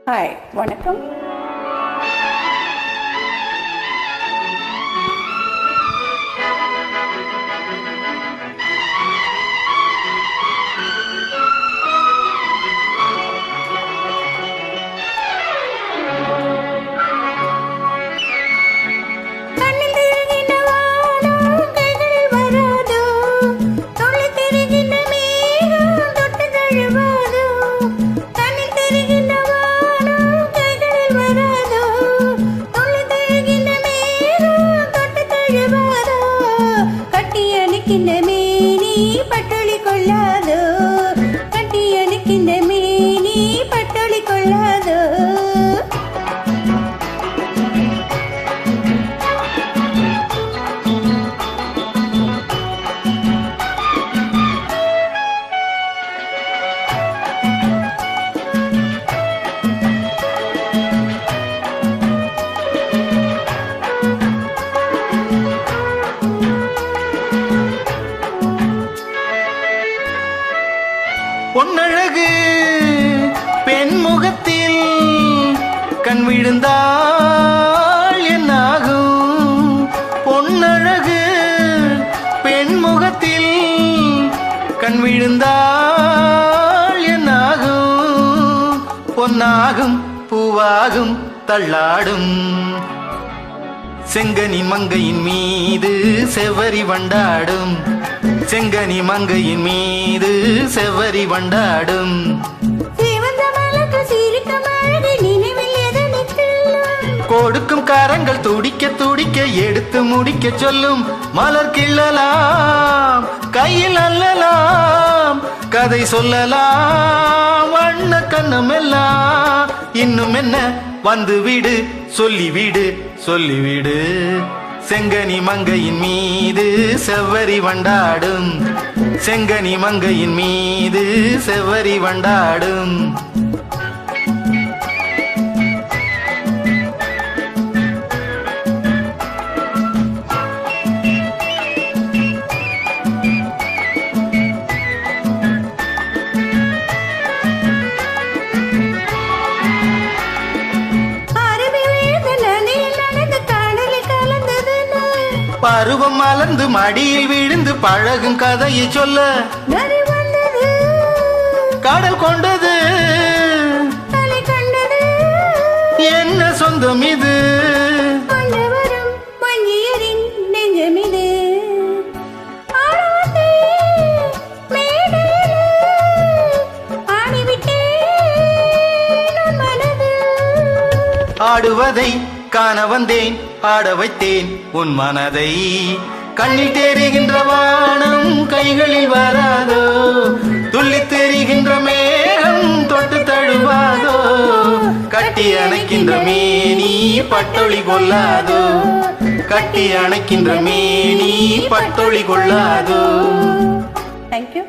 Hi, வணக்கம். பட்டொளி கொள்ளாதோ, கட்டி அணைக்கின்ற மேனி பட்டொளி கொள்ளாதோ. பொன்னழகு பெண் முகத்தில் கண் விழுந்தால் என்னாகும்? பொன்னழகு பெண் முகத்தில் கண் விழுந்தால் என்னாகும்? பொன்னாகும் பூவாகும் தள்ளாடும் செங்கனி மங்கையின் மீது செவ்வரி வண்டாடும். செங்கனி மங்கையின் மீது செவ்வரி வண்டாடும். கொடுக்கும் காரங்கள் துடிக்க துடிக்க எடுத்து முடிக்க சொல்லும். மலர் கிள்ளலாம், கையில் அல்லலாம், கதை சொல்லலாம், வண்ண கண்ணம் எல்லாம். இன்னும் என்ன வந்துவிடு, சொல்லிவிடு சொல்லிவிடு. செங்கனி மங்கையின் மீது செவ்வரி வண்டாடும். செங்கனி மங்கையின் மீது செவ்வரி வண்டாடும். பருவம் மலர்ந்து மடியில் விழுந்து பழகும் கதையை சொல்ல கடல் கொண்டது என்ன சொந்தம் இது? ஆடுவதை காண வந்தேன், ஆட வைத்தேன் உன் மனதை. கண்ணில் தெரிகின்ற வானம் கைகளில் வராதோ, துள்ளி தெரிகின்ற மேகம் தொட்டு தழுவாதோ. கட்டி அணைக்கின்ற மேனி பட்டொளி கொள்ளாதோ, கட்டி அணைக்கின்ற மேனி பட்டொளி கொள்ளாதோ. தேங்க்யூ.